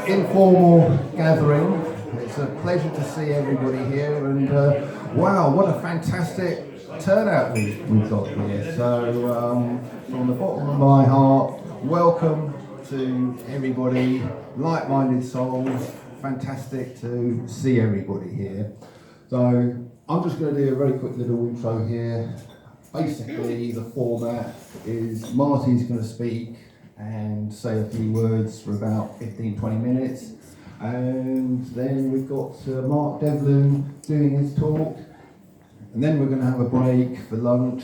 informal gathering. It's a pleasure to see everybody here, and wow, what a fantastic turnout we've got here. So from the bottom of my heart, welcome to everybody, like-minded souls. Fantastic to see everybody here. So I'm just going to do a very quick little intro here. Basically, the format is Marty's going to speak and say a few words for about 15-20 minutes, and then we've got Mark Devlin doing his talk, and then we're going to have a break for lunch.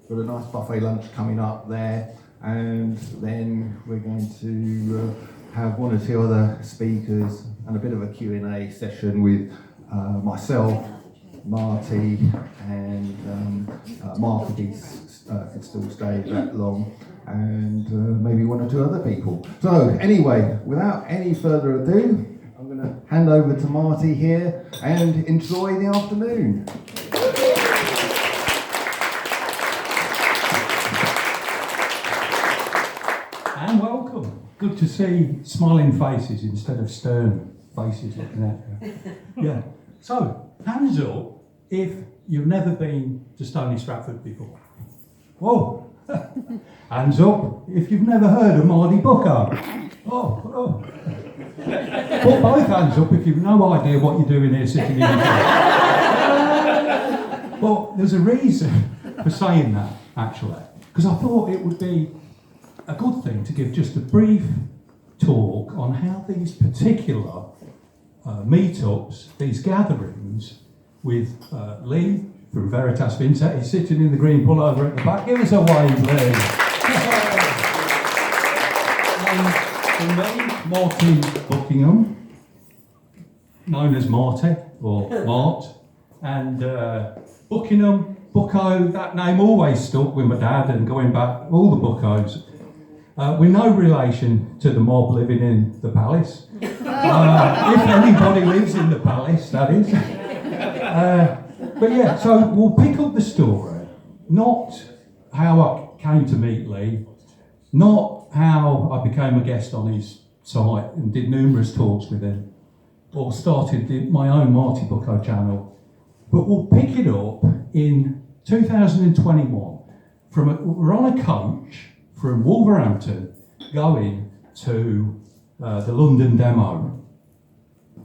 Got a nice buffet lunch coming up there, and then we're going to have one or two other speakers and a bit of a Q&A session with myself, Marty, and Mark if he could still stay that long, and maybe one or two other people. So anyway, without any further ado, I'm going to hand over to Marty here and enjoy the afternoon. And welcome. Good to see smiling faces instead of stern faces looking at you. Yeah. So, hands up if you've never been to Stony Stratford before. Whoa. Hands up if you've never heard of Marty Bucko. Oh. Put both hands up if you've no idea what you're doing here sitting in the chair. Well, there's a reason for saying that, actually, because I thought it would be a good thing to give just a brief talk on how these particular meetups, these gatherings with Lee from Veritas Vincent, he's sitting in the green pullover at the back. Give us a wave, Lee. And for me, Marty Buckingham, known as Marty or Mart, and Buckingham, Bucko, that name always stuck with my dad, and going back, all the Buccos. We're no relation to the mob living in the palace. If anybody lives in the palace, that is. But yeah, so we'll pick up the story, not how I came to meet Lee, not how I became a guest on his site and did numerous talks with him, or started my own Marty Bucko channel, but we'll pick it up in 2021. We're on a coach from Wolverhampton going to the London demo.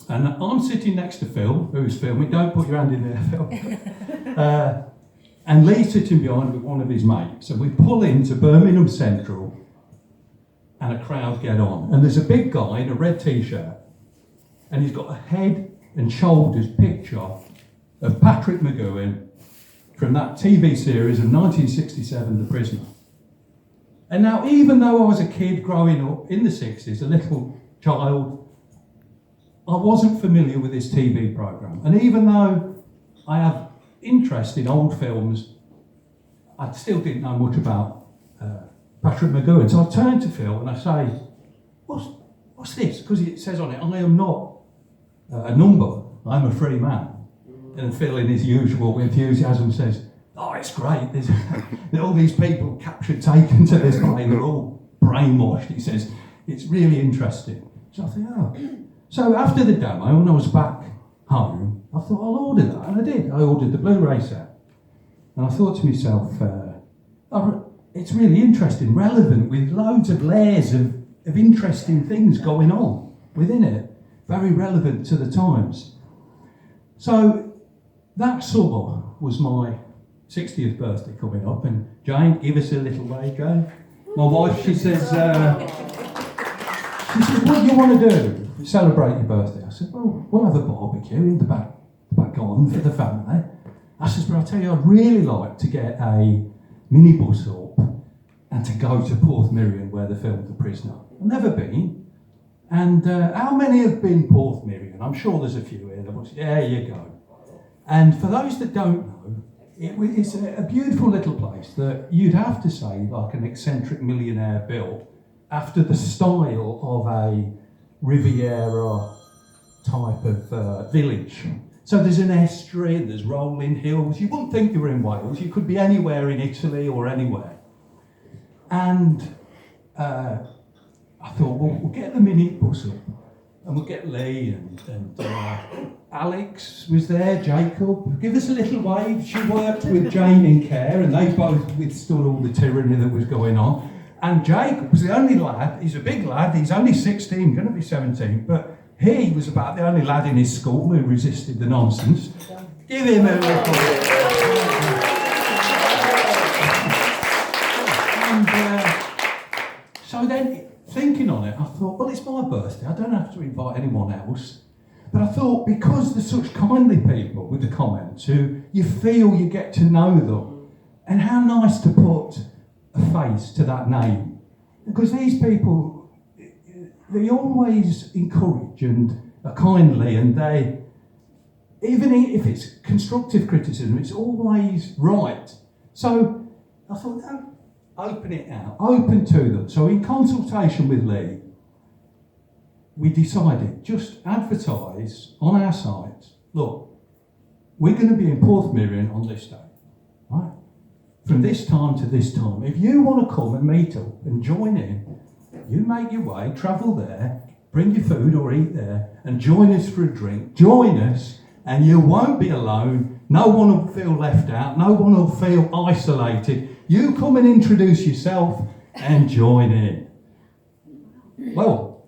And I'm sitting next to Phil, who's filming. Don't put your hand in there, Phil. And Lee's sitting behind with one of his mates. And we pull into Birmingham Central and a crowd get on. And there's a big guy in a red t-shirt, and he's got a head and shoulders picture of Patrick McGowan from that TV series of 1967, The Prisoner. And now, even though I was a kid growing up in the 60s, a little child, I wasn't familiar with this TV programme. And even though I have interest in old films, I still didn't know much about Patrick McGowan. So I turned to Phil and I say, what's this? Because it says on it, I am not a number, I'm a free man. And Phil, in his usual enthusiasm, says, oh, it's great. There's all these people captured, taken to this plane. They're all brainwashed. He says, it's really interesting. So I think, oh. So after the demo, when I was back home, I thought, I'll order that. And I did. I ordered the Blu-ray set. And I thought to myself, it's really interesting, relevant, with loads of layers of interesting things going on within it. Very relevant to the times. So that summer was my 60th birthday coming up, and Jane, give us a little wave, Jane. My wife, she says, what do you want to do? Celebrate your birthday. I said, well, we'll have a barbecue in the back garden for the family. I said, but I'll tell you, I'd really like to get a minibus up and to go to Porthmirion where they filmed The Prisoner. I've never been. And how many have been Porthmirion? I'm sure there's a few here. There you go. And for those that don't know, it's a beautiful little place that you'd have to say like an eccentric millionaire built after the style of a Riviera type of village. So there's an estuary, there's rolling hills. You wouldn't think you were in Wales. You could be anywhere in Italy or anywhere. And I thought, well, we'll get the minibus up and we'll get Lee and Alex was there, Jacob. Give us a little wave. She worked with Jane in care, and they both withstood all the tyranny that was going on. And Jacob was the only lad, he's a big lad, he's only 16, going to be 17, but he was about the only lad in his school who resisted the nonsense. Give him a little. And so then, thinking on it, I thought, well, it's my birthday, I don't have to invite anyone else. But I thought, because there's such kindly people with the comments who you feel you get to know them, and how nice to put a face to that name. Because these people, they always encourage and are kindly, and they, even if it's constructive criticism, it's always right. So I thought, no, open it out, open to them. So in consultation with Lee, we decided just advertise on our site, look, we're going to be in Porthmirion on this day, right? From this time to this time. If you want to come and meet up and join in, you make your way, travel there, bring your food or eat there, and join us for a drink. Join us, and you won't be alone. No one will feel left out. No one will feel isolated. You come and introduce yourself and join in. Well,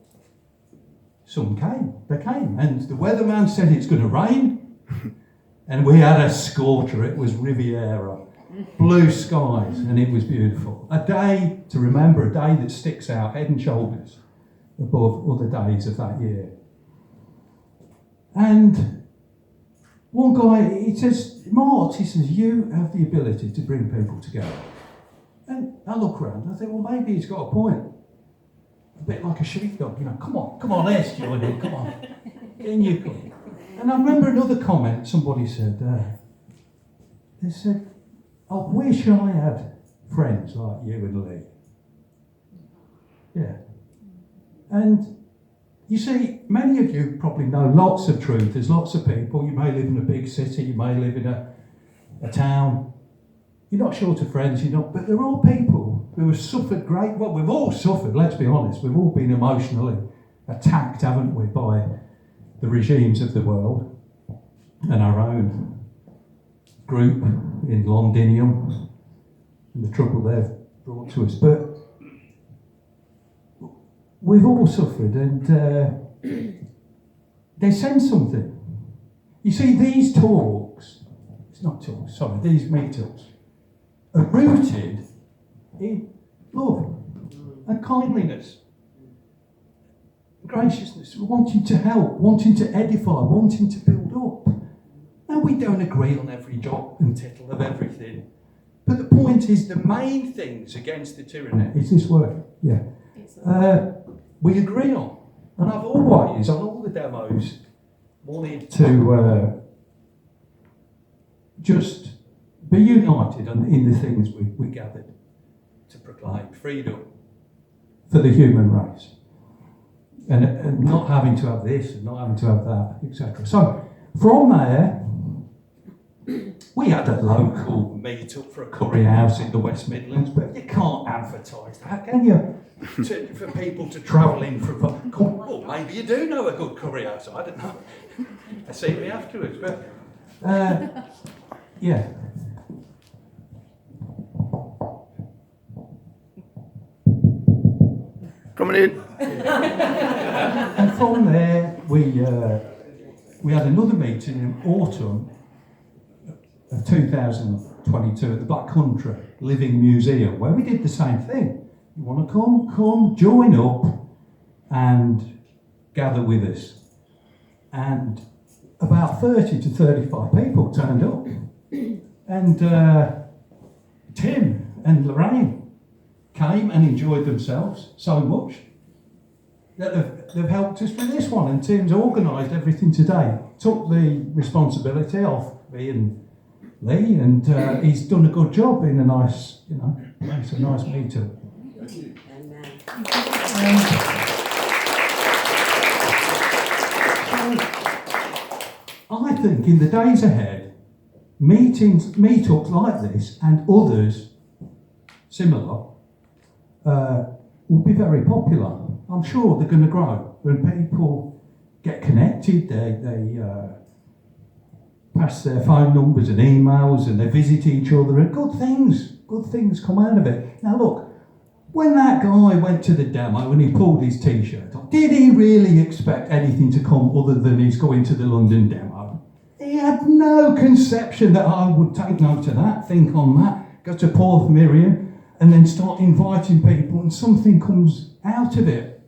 some came. They came. And the weatherman said it's going to rain. And we had a scorcher. It was Riviera. Blue skies. And it was beautiful. A day to remember, a day that sticks out head and shoulders above other days of that year. And one guy, he says, Mart, he says, you have the ability to bring people together. And I look around, I think, well, maybe he's got a point. A bit like a sheepdog, you know, come on, let's join in, come on. In you come. And I remember another comment, somebody said, they said, I wish I had friends like you and Lee. Yeah. And you see, many of you probably know lots of truth. There's lots of people. You may live in a big city, you may live in a town. You're not short of friends, but there are people who have suffered well, we've all suffered, let's be honest. We've all been emotionally attacked, haven't we, by the regimes of the world and our own group in Londinium and the trouble they've brought to us. But we've all suffered, and they send something. You see, these talks, these meetups are rooted in love and kindliness, graciousness, wanting to help, wanting to edify, wanting to build up. Now, we don't agree on every jot and tittle of everything, but the point is, the main things against the tyranny is this word, we agree on. And I've always, on all the demos, wanted to just be united in the things we gathered to proclaim freedom for the human race. And not having to have this and not having to have that, etc. So, from there, we had a local meet-up for a curry house in the West Midlands, but you can't advertise that, can you? For people to travel in from... Well, maybe you do know a good curry house, I don't know. I see me afterwards, but... yeah. Coming in. And from there, we had another meeting in autumn of 2022 at the Black Country Living Museum, where we did the same thing. You want to come, join up and gather with us. And about 30 to 35 people turned up. And Tim and Lorraine came and enjoyed themselves so much that they've helped us with this one. And Tim's organised everything today, took the responsibility off me and Lee, and he's done a good job in a nice, it's a nice meetup. I think in the days ahead, meetups like this and others similar will be very popular. I'm sure they're going to grow when people get connected, they pass their phone numbers and emails, and they visit each other, and good things come out of it. Now look, when that guy went to the demo and he pulled his t-shirt off, did he really expect anything to come other than he's going to the London demo? He had no conception that I would take note of that, think on that, go to Porth Miriam, and then start inviting people, and something comes out of it.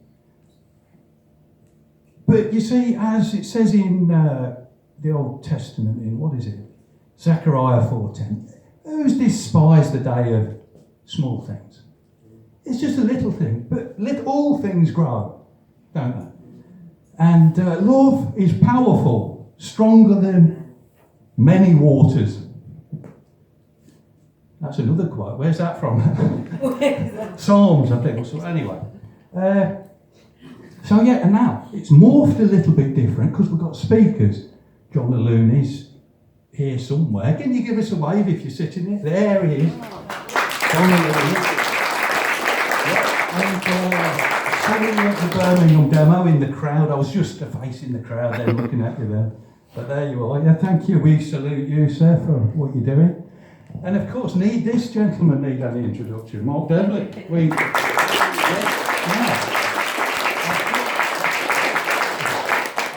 But you see, as it says in the Old Testament, in what is it? Zechariah 4:10, who's despised the day of small things? It's just a little thing, but all things grow, don't they? And love is powerful, stronger than many waters. That's another quote. Where's that from? Psalms, I think. So anyway. So yeah, and now it's morphed a little bit different because we've got speakers. John Looney's here somewhere. Can you give us a wave if you're sitting there? There he is. John Looney. And singing at the Birmingham demo in the crowd. I was just facing the crowd there, looking at you there. But there you are. Yeah, thank you. We salute you, sir, for what you're doing. And of course, this gentleman need any introduction. Mark Devlin.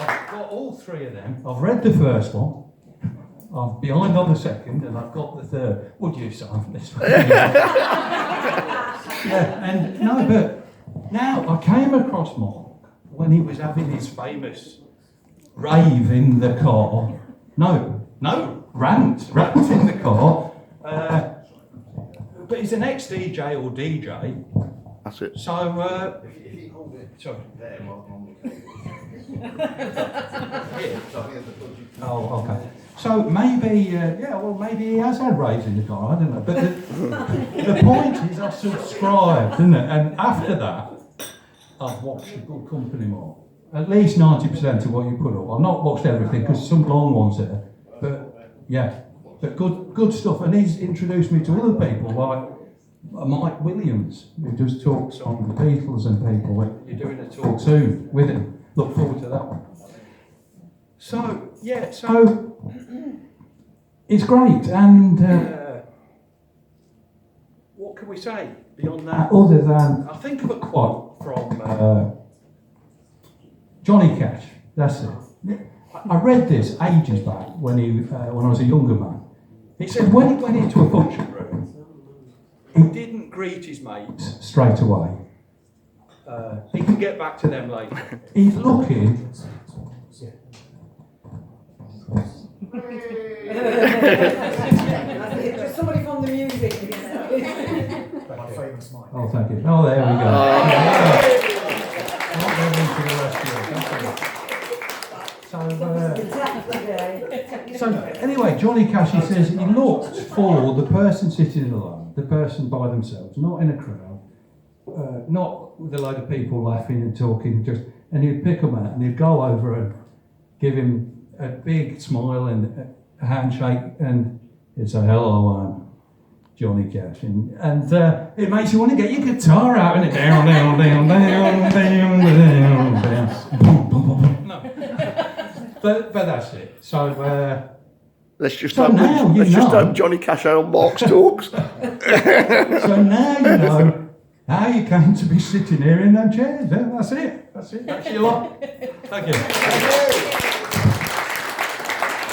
I've got all three of them. I've read the first one. I'm behind on the second, and I've got the third. Would you sign for this one? Yeah, and no, but now I came across Mark when he was having his famous rave in the car. No, rant in the car. But he's an ex-DJ or DJ. That's it. So, If you hold it sorry. there on the cable. Here. So here's the budget. Oh, okay. So maybe, maybe he has had raves in the car, I don't know. But the point is I subscribed, isn't it? And after that, I've watched a Good Company more. At least 90% of what you put up. I've not watched everything because some long ones there. But yeah, but good stuff. And he's introduced me to other people like Mike Williams, who does talks on the Beatles and people. You're doing a talk soon with him. Look forward to that one. So it's great. And what can we say beyond that? Other than, I think of a quote from Johnny Cash. That's it. I read this ages back when I was a younger man. He said when he went into a function room, he didn't greet his mates straight away. He can get back to them later. He's looking. Just somebody from the music. My famous mic. Oh, thank you. Oh, there we go. So anyway, Johnny Cash, he says he looked for the person sitting alone, the person by themselves, not in a crowd, not with a load of people laughing and talking, and he'd pick them out and he'd go over and give him a big smile and a handshake, and he'd say, "Hello, I'm Johnny Cash," and it makes you want to get your guitar out and down. No, but that's it. So Let's just So hope, now you let's just know. hope Johnny Cash on Mark's talks. so now you know how you came to be sitting here in them chairs. That's it. That's your lot. Thank you.